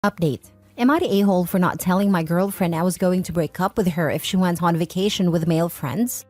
Update. Am I the a-hole for not telling my girlfriend I was going to break up with her if she went on vacation with male friends?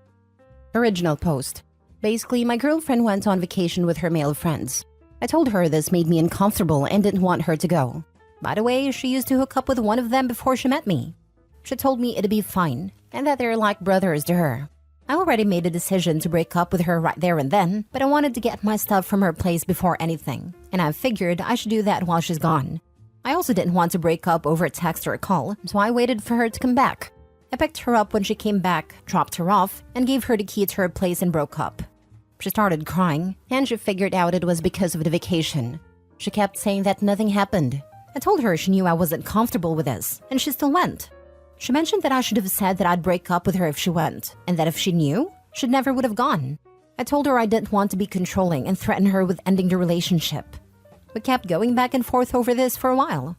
Original post. Basically, my girlfriend went on vacation with her male friends. I told her this made me uncomfortable and didn't want her to go. By the way, she used to hook up with one of them before she met me. She told me it'd be fine and that they're like brothers to her. I already made a decision to break up with her right there and then, but I wanted to get my stuff from her place before anything, and I figured I should do that while she's gone. I also didn't want to break up over a text or a call, so I waited for her to come back. I picked her up when she came back, dropped her off, and gave her the key to her place and broke up. She started crying, and she figured out it was because of the vacation. She kept saying that nothing happened. I told her she knew I wasn't comfortable with this, and she still went. She mentioned that I should have said that I'd break up with her if she went, and that if she knew, she never would have gone. I told her I didn't want to be controlling and threaten her with ending the relationship. We kept going back and forth over this for a while.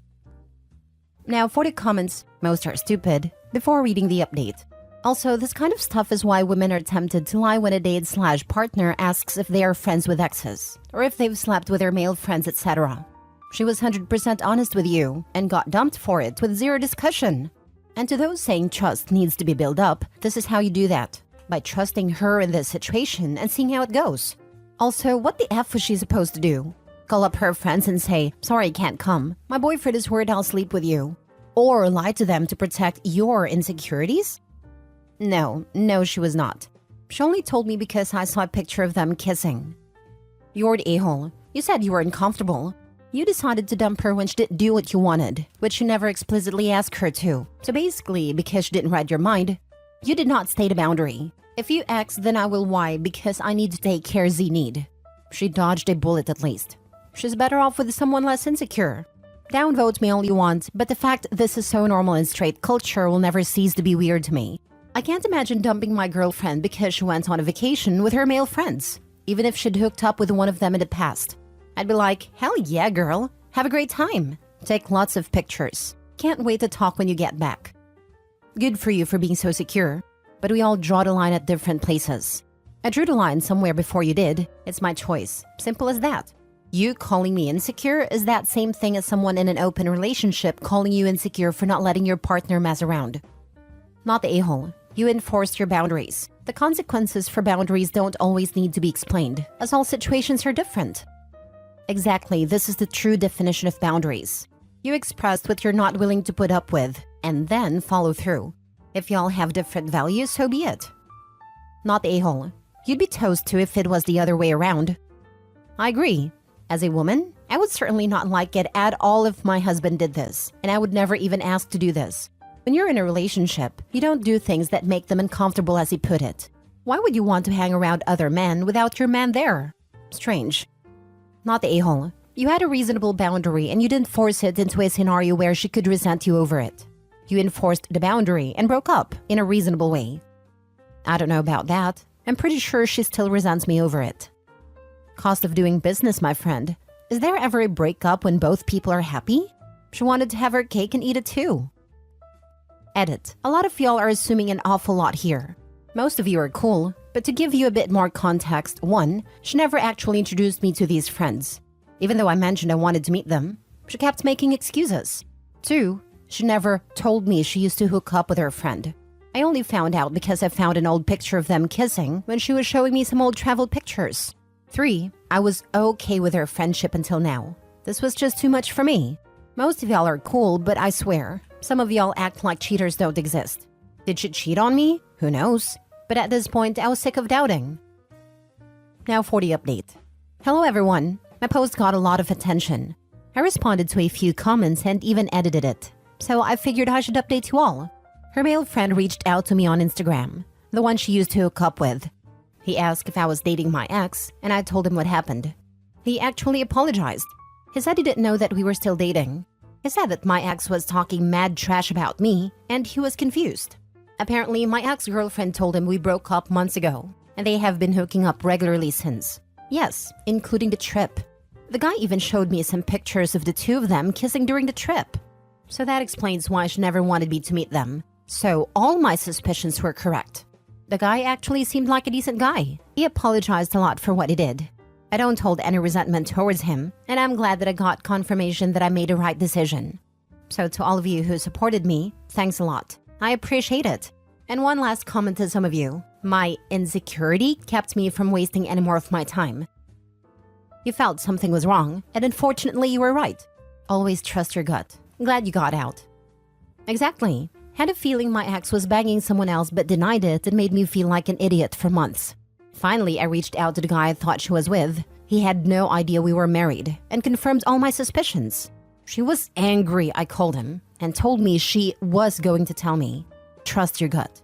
Now for the comments, most are stupid, before reading the update. Also, this kind of stuff is why women are tempted to lie when a date/partner asks if they are friends with exes, or if they've slept with their male friends, etc. She was 100% honest with you, and got dumped for it with zero discussion. And to those saying trust needs to be built up, this is how you do that. By trusting her in this situation and seeing how it goes. Also, what the F was she supposed to do? Call up her friends and say, "Sorry, can't come. My boyfriend is worried I'll sleep with you." Or lie to them to protect your insecurities? No, she was not. She only told me because I saw a picture of them kissing. You're the a-hole. You said you were uncomfortable. You decided to dump her when she didn't do what you wanted, which you never explicitly asked her to. So basically, because she didn't read your mind, you did not state a boundary. If you X, then I will Y because I need to take care Z need. She dodged a bullet at least. She's better off with someone less insecure. Downvote me all you want, but the fact this is so normal in straight culture will never cease to be weird to me. I can't imagine dumping my girlfriend because she went on a vacation with her male friends, even if she'd hooked up with one of them in the past. I'd be like, hell yeah, girl. Have a great time. Take lots of pictures. Can't wait to talk when you get back. Good for you for being so secure, but we all draw the line at different places. I drew the line somewhere before you did. It's my choice. Simple as that. You calling me insecure is that same thing as someone in an open relationship calling you insecure for not letting your partner mess around. Not the a-hole. You enforced your boundaries. The consequences for boundaries don't always need to be explained, as all situations are different. Exactly, this is the true definition of boundaries. You expressed what you're not willing to put up with, and then follow through. If y'all have different values, so be it. Not the a-hole. You'd be toast too if it was the other way around. I agree. As a woman, I would certainly not like it at all if my husband did this, and I would never even ask to do this. When you're in a relationship, you don't do things that make them uncomfortable, as he put it. Why would you want to hang around other men without your man there? Strange. Not the a-hole. You had a reasonable boundary and you didn't force it into a scenario where she could resent you over it. You enforced the boundary and broke up in a reasonable way. I don't know about that. I'm pretty sure she still resents me over it. Cost of doing business, my friend. Is there ever a breakup when both people are happy? She wanted to have her cake and eat it too. Edit. A lot of y'all are assuming an awful lot here. Most of you are cool, but to give you a bit more context, 1, she never actually introduced me to these friends. Even though I mentioned I wanted to meet them, she kept making excuses. 2, she never told me she used to hook up with her friend. I only found out because I found an old picture of them kissing when she was showing me some old travel pictures. 3, I was okay with her friendship until now. This was just too much for me. Most of y'all are cool, but I swear, some of y'all act like cheaters don't exist. Did she cheat on me? Who knows? But at this point, I was sick of doubting. Now for the update. Hello everyone. My post got a lot of attention. I responded to a few comments and even edited it. So I figured I should update you all. Her male friend reached out to me on Instagram, the one she used to hook up with. He asked if I was dating my ex, and I told him what happened. He actually apologized. He said he didn't know that we were still dating. He said that my ex was talking mad trash about me, and he was confused. Apparently, my ex-girlfriend told him we broke up months ago, and they have been hooking up regularly since. Yes, including the trip. The guy even showed me some pictures of the two of them kissing during the trip. So that explains why she never wanted me to meet them. So all my suspicions were correct. The guy actually seemed like a decent guy. He apologized a lot for what he did. I don't hold any resentment towards him, and I'm glad that I got confirmation that I made a right decision. So to all of you who supported me, thanks a lot. I appreciate it. And one last comment to some of you. My insecurity kept me from wasting any more of my time. You felt something was wrong, and unfortunately you were right. Always trust your gut. Glad you got out. Exactly. Had a feeling my ex was banging someone else but denied it and made me feel like an idiot for months. Finally, I reached out to the guy I thought she was with. He had no idea we were married and confirmed all my suspicions. She was angry, I called him, and told me she was going to tell me. Trust your gut.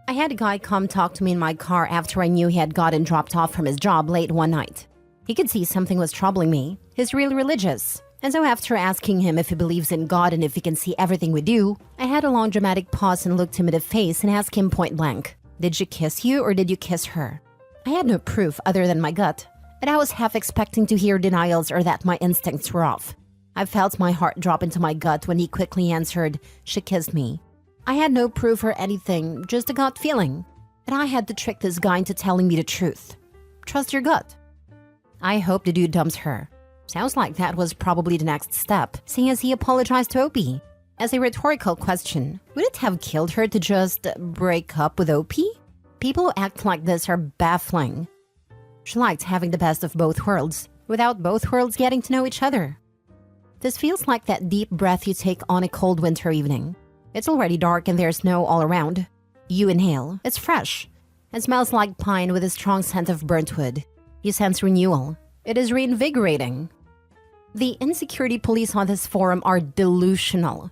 I had a guy come talk to me in my car after I knew he had gotten dropped off from his job late one night. He could see something was troubling me. He's real religious. And so after asking him if he believes in God and if he can see everything we do, I had a long dramatic pause and looked him in the face and asked him point blank, "Did she kiss you or did you kiss her?" I had no proof other than my gut, and I was half expecting to hear denials or that my instincts were off. I felt my heart drop into my gut when he quickly answered, "She kissed me." I had no proof or anything, just a gut feeling. And I had to trick this guy into telling me the truth. Trust your gut. I hope the dude dumps her. Sounds like that was probably the next step, seeing as he apologized to OP. As a rhetorical question, would it have killed her to just break up with OP? People who act like this are baffling. She liked having the best of both worlds, without both worlds getting to know each other. This feels like that deep breath you take on a cold winter evening. It's already dark and there's snow all around. You inhale, it's fresh. It smells like pine with a strong scent of burnt wood. You sense renewal. It is reinvigorating. The insecurity police on this forum are delusional.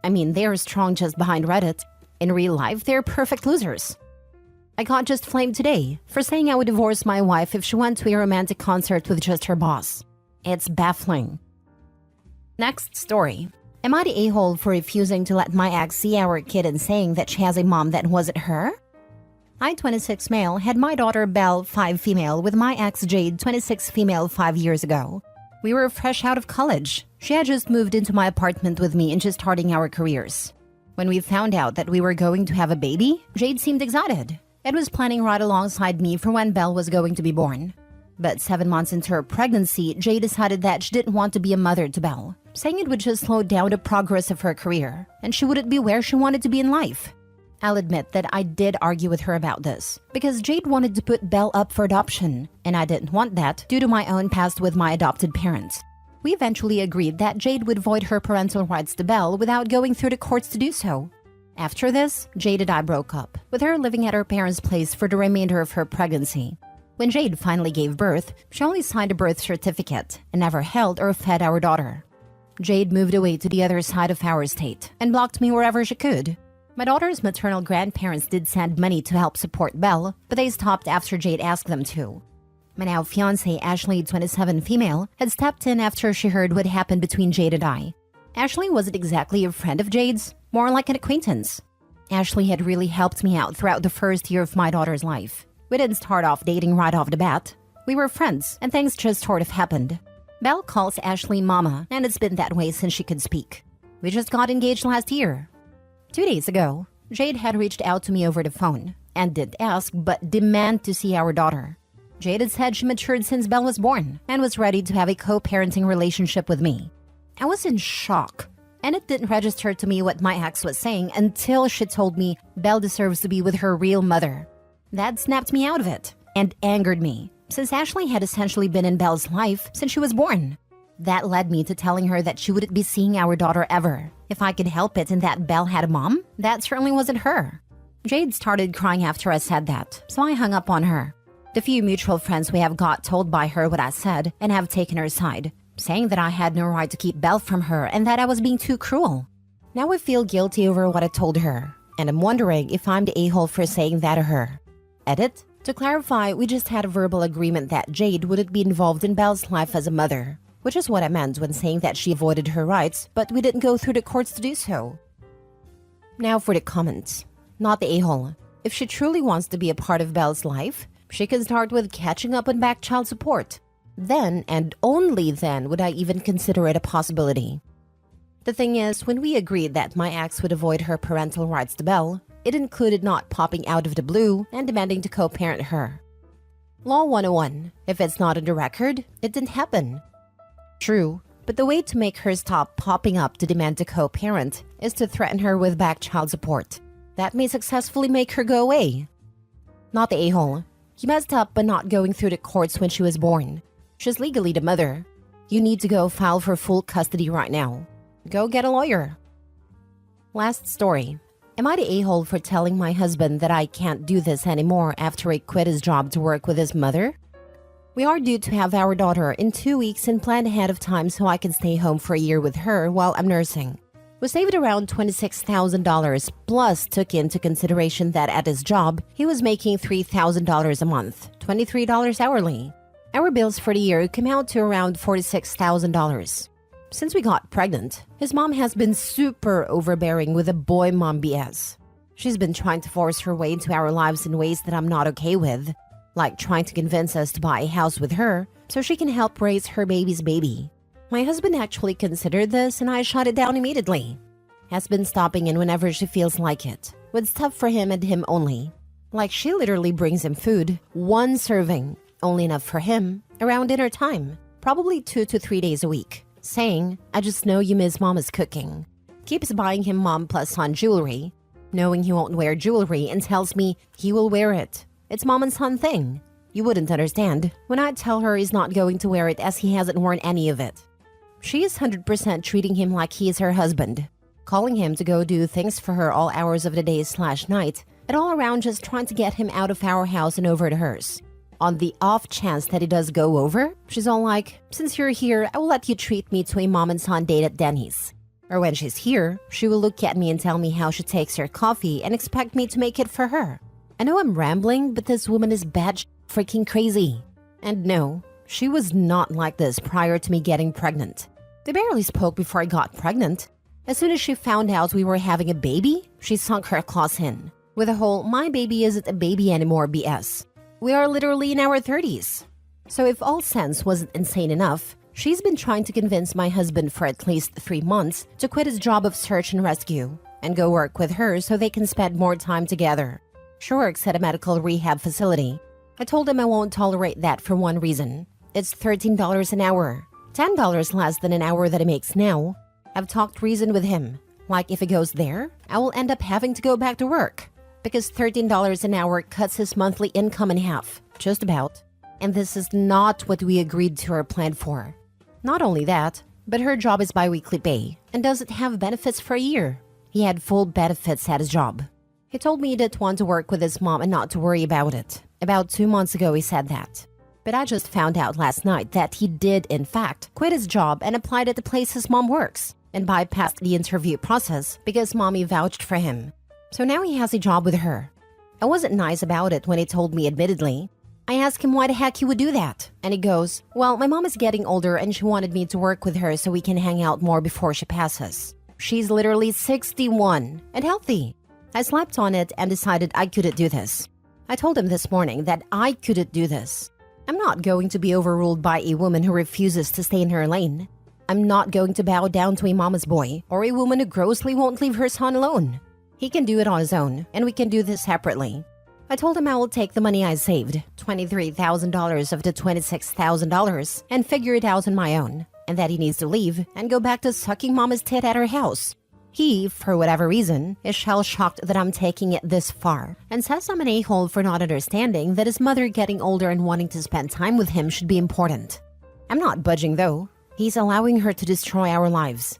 I mean, they are strong just behind Reddit. In real life, they're perfect losers. I got just flamed today for saying I would divorce my wife if she went to a romantic concert with just her boss. It's baffling. Next story. Am I the a-hole for refusing to let my ex see our kid and saying that she has a mom that wasn't her? I, 26 male, had my daughter Belle, 5 female, with my ex Jade, 26 female, 5 years ago. We were fresh out of college. She had just moved into my apartment with me and just starting our careers. When we found out that we were going to have a baby, Jade seemed excited and was planning right alongside me for when Belle was going to be born. But 7 months into her pregnancy, Jade decided that she didn't want to be a mother to Belle, saying it would just slow down the progress of her career and she wouldn't be where she wanted to be in life. I'll admit that I did argue with her about this because Jade wanted to put Belle up for adoption and I didn't want that due to my own past with my adopted parents. We eventually agreed that Jade would void her parental rights to Belle without going through the courts to do so. After this, Jade and I broke up, with her living at her parents' place for the remainder of her pregnancy. When Jade finally gave birth, she only signed a birth certificate and never held or fed our daughter. Jade moved away to the other side of our state and blocked me wherever she could. My daughter's maternal grandparents did send money to help support Belle, but they stopped after Jade asked them to. My now fiancé, Ashley, 27 female, had stepped in after she heard what happened between Jade and I. Ashley wasn't exactly a friend of Jade's, more like an acquaintance. Ashley had really helped me out throughout the first year of my daughter's life. We didn't start off dating right off the bat. We were friends, and things just sort of happened. Belle calls Ashley Mama, and it's been that way since she could speak. We just got engaged last year. 2 days ago, Jade had reached out to me over the phone, and didn't ask but demand to see our daughter. Jade had said she matured since Belle was born, and was ready to have a co-parenting relationship with me. I was in shock, and it didn't register to me what my ex was saying until she told me Belle deserves to be with her real mother. That snapped me out of it, and angered me, since Ashley had essentially been in Belle's life since she was born. That led me to telling her that she wouldn't be seeing our daughter ever. If I could help it and that Belle had a mom, that certainly wasn't her. Jade started crying after I said that, so I hung up on her. The few mutual friends we have got told by her what I said and have taken her side, saying that I had no right to keep Belle from her and that I was being too cruel. Now I feel guilty over what I told her, and I'm wondering if I'm the a-hole for saying that to her. Edit. To clarify, we just had a verbal agreement that Jade wouldn't be involved in Belle's life as a mother, which is what I meant when saying that she avoided her rights, but we didn't go through the courts to do so. Now for the comments. Not the a-hole. If she truly wants to be a part of Belle's life, she can start with catching up on back child support. Then, and only then, would I even consider it a possibility. The thing is, when we agreed that my ex would avoid her parental rights to Belle, it included not popping out of the blue and demanding to co-parent her. Law 101. If it's not on the record, it didn't happen. True, But the way to make her stop popping up to demand a co-parent is to threaten her with back child support. That may successfully make her go away. Not the a-hole. He messed up by not going through the courts when she was born. She's legally the mother. You need to go file for full custody right now. Go get a lawyer. Last story. Am I the a-hole for telling my husband that I can't do this anymore after he quit his job to work with his mother? We are due to have our daughter in 2 weeks and planned ahead of time so I can stay home for a year with her while I'm nursing. We saved around $26,000 plus took into consideration that at his job, he was making $3,000 a month, $23 hourly. Our bills for the year came out to around $46,000. Since we got pregnant, his mom has been super overbearing with a boy mom BS. She's been trying to force her way into our lives in ways that I'm not okay with, like trying to convince us to buy a house with her so she can help raise her baby's baby. My husband actually considered this and I shut it down immediately. Has been stopping in whenever she feels like it, with stuff for him and him only. Like she literally brings him food, 1 serving, only enough for him, around dinner time, probably 2 to 3 days a week, saying, I just know you miss mama's cooking. Keeps buying him mom plus son jewelry, knowing he won't wear jewelry and tells me he will wear it. It's mom and son thing. You wouldn't understand when I tell her he's not going to wear it as he hasn't worn any of it. She is 100% treating him like he is her husband, calling him to go do things for her all hours of the day/night, and all around just trying to get him out of our house and over to hers. On the off chance that he does go over, she's all like, since you're here, I will let you treat me to a mom and son date at Denny's. Or when she's here, she will look at me and tell me how she takes her coffee and expect me to make it for her. I know I'm rambling, but this woman is bad freaking crazy. And no, she was not like this prior to me getting pregnant. They barely spoke before I got pregnant. As soon as she found out we were having a baby, she sunk her claws in, with the whole my baby isn't a baby anymore BS. We are literally in our 30s. So if all sense wasn't insane enough, she's been trying to convince my husband for at least 3 months to quit his job of search and rescue and go work with her so they can spend more time together. She works at a medical rehab facility. I told him I won't tolerate that for one reason. It's $13 an hour, $10 less than an hour that he makes now. I've talked reason with him. Like if it goes there, I will end up having to go back to work. Because $13 an hour cuts his monthly income in half, just about. And this is not what we agreed to or planned for. Not only that, but her job is bi-weekly pay and doesn't have benefits for a year. He had full benefits at his job. He told me he didn't want to work with his mom and not to worry about it. About 2 months ago he said that. But I just found out last night that he did, in fact, quit his job and applied at the place his mom works and bypassed the interview process because mommy vouched for him. So now he has a job with her. I wasn't nice about it when he told me admittedly. I asked him why the heck he would do that. And he goes, well, my mom is getting older and she wanted me to work with her so we can hang out more before she passes. She's literally 61 and healthy. I slept on it and decided I couldn't do this. I told him this morning that I couldn't do this. I'm not going to be overruled by a woman who refuses to stay in her lane. I'm not going to bow down to a mama's boy or a woman who grossly won't leave her son alone. He can do it on his own, and we can do this separately. I told him I will take the money I saved, $23,000 of the $26,000, and figure it out on my own, and that he needs to leave and go back to sucking mama's tit at her house. He, for whatever reason, is shell-shocked that I'm taking it this far, and says I'm an a-hole for not understanding that his mother getting older and wanting to spend time with him should be important. I'm not budging though. He's allowing her to destroy our lives.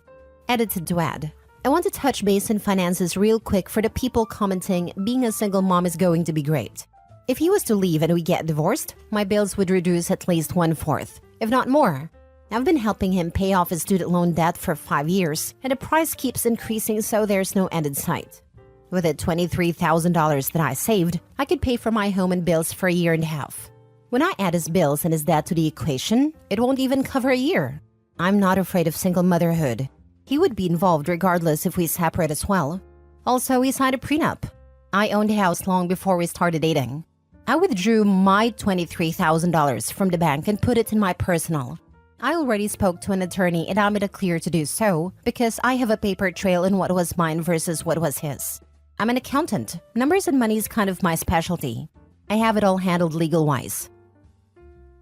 Edited to add. I want to touch base on finances real quick for the people commenting being a single mom is going to be great. If he was to leave and we get divorced, my bills would reduce at least 1/4, if not more. I've been helping him pay off his student loan debt for 5 years, and the price keeps increasing so there's no end in sight. With the $23,000 that I saved, I could pay for my home and bills for a year and a half. When I add his bills and his debt to the equation, it won't even cover a year. I'm not afraid of single motherhood. He would be involved regardless if we separate as well. Also, we signed a prenup. I owned a house long before we started dating. I withdrew my $23,000 from the bank and put it in my personal. I already spoke to an attorney and I made it clear to do so because I have a paper trail in what was mine versus what was his. I'm an accountant. Numbers and money is kind of my specialty. I have it all handled legal-wise.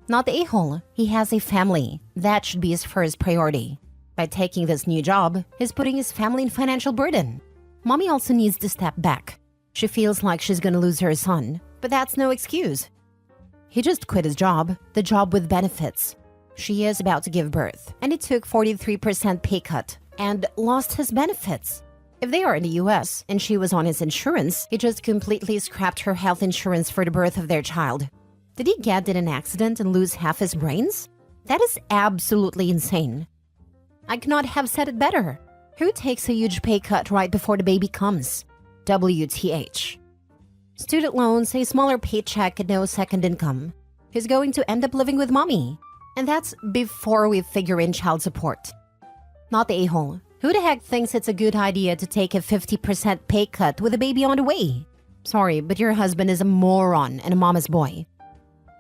Not the a-hole. He has a family. That should be his first priority. By taking this new job, he's putting his family in financial burden. Mommy also needs to step back. She feels like she's gonna lose her son, but that's no excuse. He just quit his job, the job with benefits. She is about to give birth, and he took 43% pay cut and lost his benefits. If they are in the US and she was on his insurance, he just completely scrapped her health insurance for the birth of their child. Did he get in an accident and lose half his brains? That is absolutely insane. I could not have said it better. Who takes a huge pay cut right before the baby comes? WTH. Student loans, a smaller paycheck, and no second income. He's going to end up living with mommy. And that's before we figure in child support. Not the a-hole. Who the heck thinks it's a good idea to take a 50% pay cut with a baby on the way? Sorry, but your husband is a moron and a mama's boy.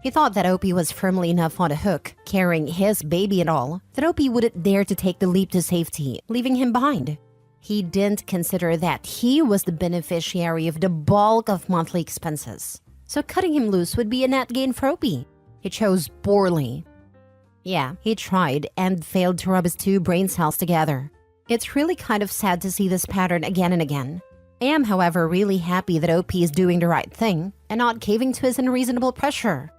He thought that Opie was firmly enough on the hook, carrying his baby and all, that Opie wouldn't dare to take the leap to safety, leaving him behind. He didn't consider that he was the beneficiary of the bulk of monthly expenses. So cutting him loose would be a net gain for Opie. He chose poorly. Yeah, he tried and failed to rub his two brain cells together. It's really kind of sad to see this pattern again and again. I am, however, really happy that OP is doing the right thing and not caving to his unreasonable pressure.